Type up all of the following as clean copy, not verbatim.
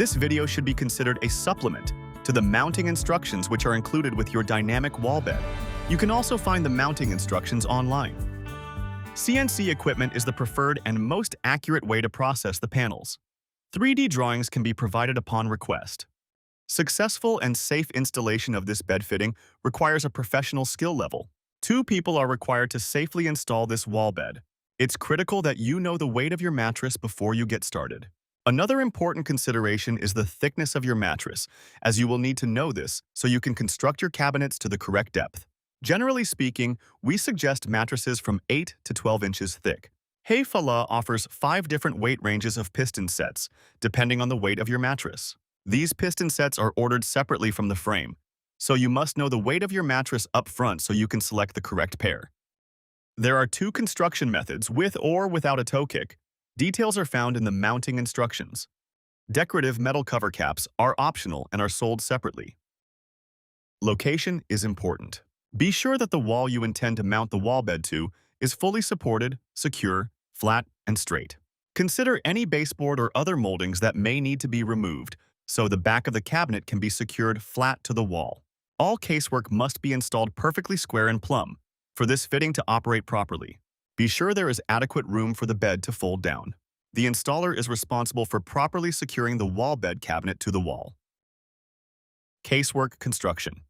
This video should be considered a supplement to the mounting instructions which are included with your Dynamik wall bed. You can also find the mounting instructions online. CNC equipment is the preferred and most accurate way to process the panels. 3D drawings can be provided upon request. Successful and safe installation of this bed fitting requires a professional skill level. 2 people are required to safely install this wall bed. It's critical that you know the weight of your mattress before you get started. Another important consideration is the thickness of your mattress, as you will need to know this so you can construct your cabinets to the correct depth. Generally speaking, we suggest mattresses from 8 to 12 inches thick. Häfele offers 5 different weight ranges of piston sets, depending on the weight of your mattress. These piston sets are ordered separately from the frame, so you must know the weight of your mattress up front so you can select the correct pair. There are 2 construction methods, with or without a toe kick. Details are found in the mounting instructions. Decorative metal cover caps are optional and are sold separately. Location is important. Be sure that the wall you intend to mount the wall bed to is fully supported, secure, flat, and straight. Consider any baseboard or other moldings that may need to be removed, so the back of the cabinet can be secured flat to the wall. All casework must be installed perfectly square and plumb for this fitting to operate properly. Be sure there is adequate room for the bed to fold down. The installer is responsible for properly securing the wall bed cabinet to the wall. Casework construction.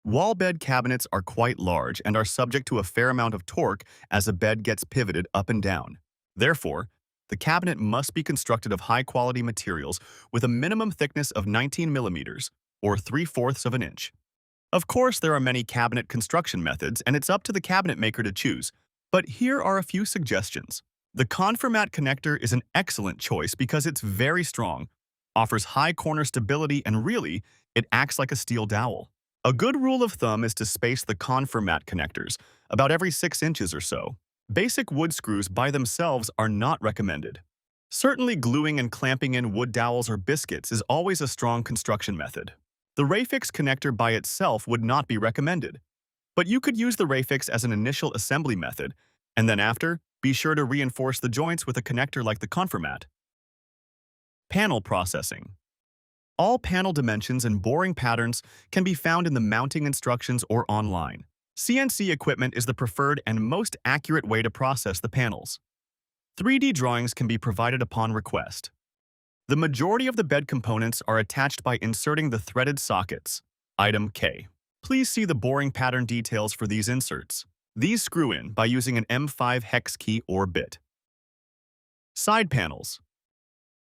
Wall bed cabinets are quite large and are subject to a fair amount of torque as a bed gets pivoted up and down. Therefore, the cabinet must be constructed of high-quality materials with a minimum thickness of 19 millimeters, or 3/4 of an inch. Of course, there are many cabinet construction methods, and it's up to the cabinet maker to choose. But here are a few suggestions. The Conformat connector is an excellent choice because it's very strong, offers high corner stability, and really, it acts like a steel dowel. A good rule of thumb is to space the Conformat connectors about every 6 inches or so. Basic wood screws by themselves are not recommended. Certainly, gluing and clamping in wood dowels or biscuits is always a strong construction method. The Rayfix connector by itself would not be recommended, but you could use the Rayfix as an initial assembly method, and then after, be sure to reinforce the joints with a connector like the Conformat. Panel processing. All panel dimensions and boring patterns can be found in the mounting instructions or online. CNC equipment is the preferred and most accurate way to process the panels. 3D drawings can be provided upon request. The majority of the bed components are attached by inserting the threaded sockets. Item K. Please see the boring pattern details for these inserts. These screw in by using an M5 hex key or bit. Side panels.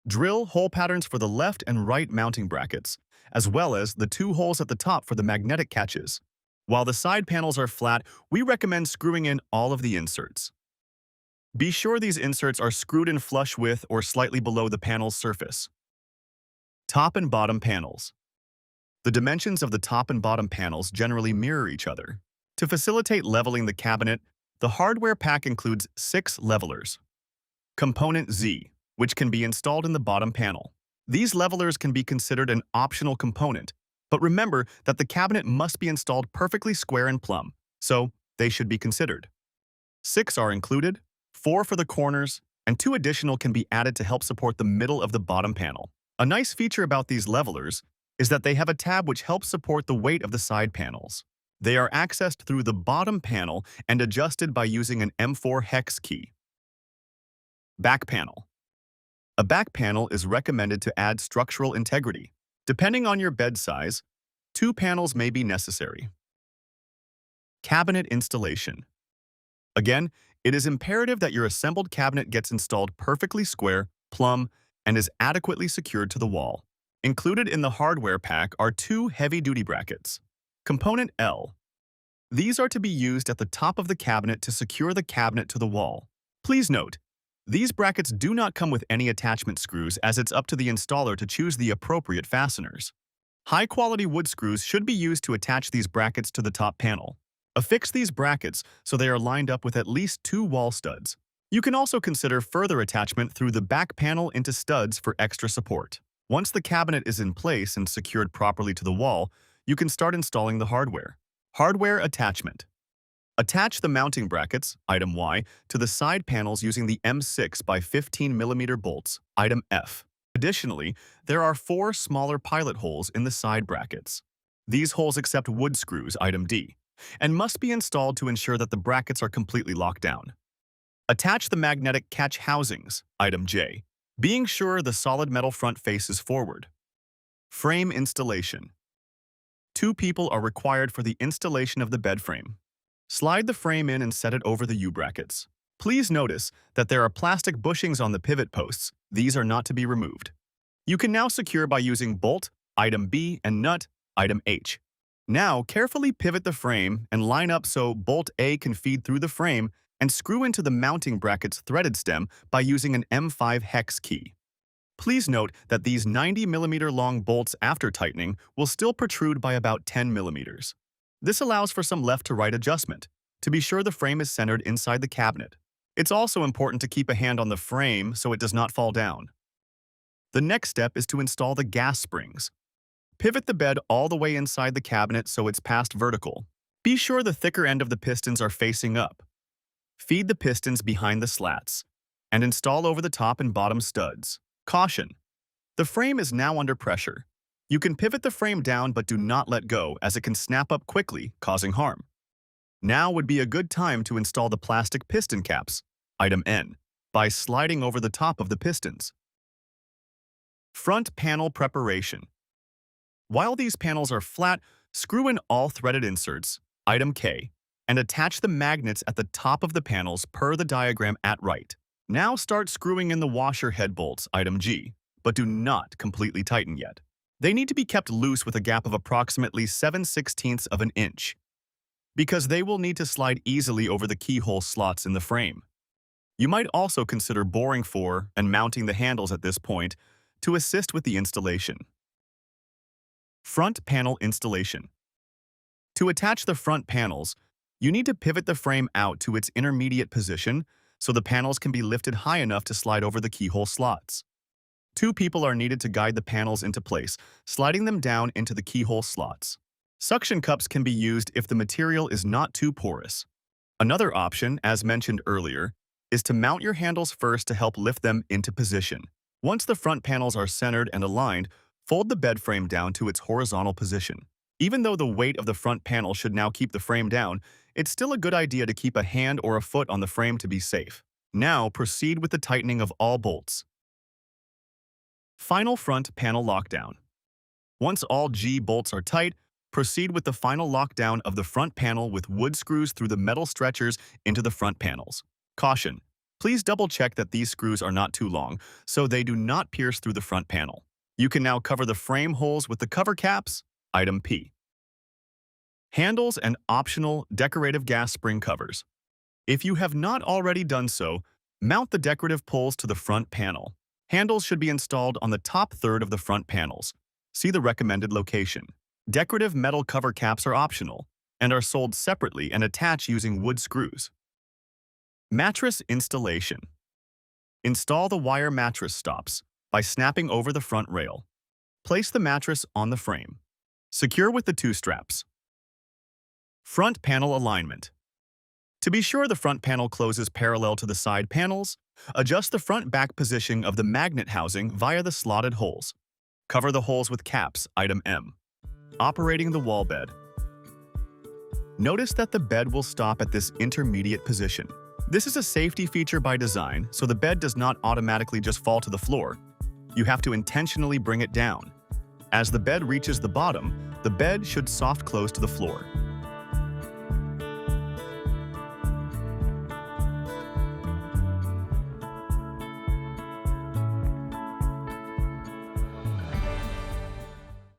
Drill hole patterns for the left and right mounting brackets, as well as the 2 holes at the top for the magnetic catches. While the side panels are flat, we recommend screwing in all of the inserts. Be sure these inserts are screwed in flush with or slightly below the panel's surface. Top and bottom panels. The dimensions of the top and bottom panels generally mirror each other. To facilitate leveling the cabinet, the hardware pack includes 6 levelers. Component Z, which can be installed in the bottom panel. These levelers can be considered an optional component, but remember that the cabinet must be installed perfectly square and plumb, so they should be considered. 6 are included, 4 for the corners, and 2 additional can be added to help support the middle of the bottom panel. A nice feature about these levelers is that they have a tab which helps support the weight of the side panels. They are accessed through the bottom panel and adjusted by using an M4 hex key. Back panel. A back panel is recommended to add structural integrity. Depending on your bed size, 2 panels may be necessary. Cabinet installation. Again, it is imperative that your assembled cabinet gets installed perfectly square, plumb, and is adequately secured to the wall. Included in the hardware pack are 2 heavy-duty brackets. Component L. These are to be used at the top of the cabinet to secure the cabinet to the wall. Please note, these brackets do not come with any attachment screws as it's up to the installer to choose the appropriate fasteners. High-quality wood screws should be used to attach these brackets to the top panel. Affix these brackets so they are lined up with at least 2 wall studs. You can also consider further attachment through the back panel into studs for extra support. Once the cabinet is in place and secured properly to the wall, you can start installing the hardware. Hardware attachment. Attach the mounting brackets, item Y, to the side panels using the M6 by 15 mm bolts, item F. Additionally, there are 4 smaller pilot holes in the side brackets. These holes accept wood screws, item D, and must be installed to ensure that the brackets are completely locked down. Attach the magnetic catch housings, item J, being sure the solid metal front faces forward. Frame installation. 2 people are required for the installation of the bed frame. Slide the frame in and set it over the U-brackets. Please notice that there are plastic bushings on the pivot posts. These are not to be removed. You can now secure by using bolt, item B, and nut, item H. Now, carefully pivot the frame and line up so bolt A can feed through the frame and screw into the mounting bracket's threaded stem by using an M5 hex key. Please note that these 90mm long bolts after tightening will still protrude by about 10mm. This allows for some left to right adjustment, to be sure the frame is centered inside the cabinet. It's also important to keep a hand on the frame so it does not fall down. The next step is to install the gas springs. Pivot the bed all the way inside the cabinet so it's past vertical. Be sure the thicker end of the pistons are facing up. Feed the pistons behind the slats, and install over the top and bottom studs. Caution! The frame is now under pressure. You can pivot the frame down but do not let go as it can snap up quickly, causing harm. Now would be a good time to install the plastic piston caps, item N, by sliding over the top of the pistons. Front panel preparation. While these panels are flat, screw in all threaded inserts, item K, and attach the magnets at the top of the panels per the diagram at right. Now start screwing in the washer head bolts, item G, but do not completely tighten yet. They need to be kept loose with a gap of approximately 7/16 of an inch, because they will need to slide easily over the keyhole slots in the frame. You might also consider boring for and mounting the handles at this point to assist with the installation. Front panel installation. To attach the front panels, you need to pivot the frame out to its intermediate position so the panels can be lifted high enough to slide over the keyhole slots. 2 people are needed to guide the panels into place, sliding them down into the keyhole slots. Suction cups can be used if the material is not too porous. Another option, as mentioned earlier, is to mount your handles first to help lift them into position. Once the front panels are centered and aligned, fold the bed frame down to its horizontal position. Even though the weight of the front panel should now keep the frame down, it's still a good idea to keep a hand or a foot on the frame to be safe. Now proceed with the tightening of all bolts. Final front panel lockdown. Once all G bolts are tight, proceed with the final lockdown of the front panel with wood screws through the metal stretchers into the front panels. Caution! Please double-check that these screws are not too long, so they do not pierce through the front panel. You can now cover the frame holes with the cover caps, item P. Handles and optional decorative gas spring covers. If you have not already done so, mount the decorative pulls to the front panel. Handles should be installed on the top third of the front panels. See the recommended location. Decorative metal cover caps are optional and are sold separately and attached using wood screws. Mattress installation. Install the wire mattress stops by snapping over the front rail. Place the mattress on the frame. Secure with the 2 straps. Front panel alignment. To be sure the front panel closes parallel to the side panels, adjust the front-back position of the magnet housing via the slotted holes. Cover the holes with caps, item M. Operating the wall bed. Notice that the bed will stop at this intermediate position. This is a safety feature by design, so the bed does not automatically just fall to the floor. You have to intentionally bring it down. As the bed reaches the bottom, the bed should soft close to the floor.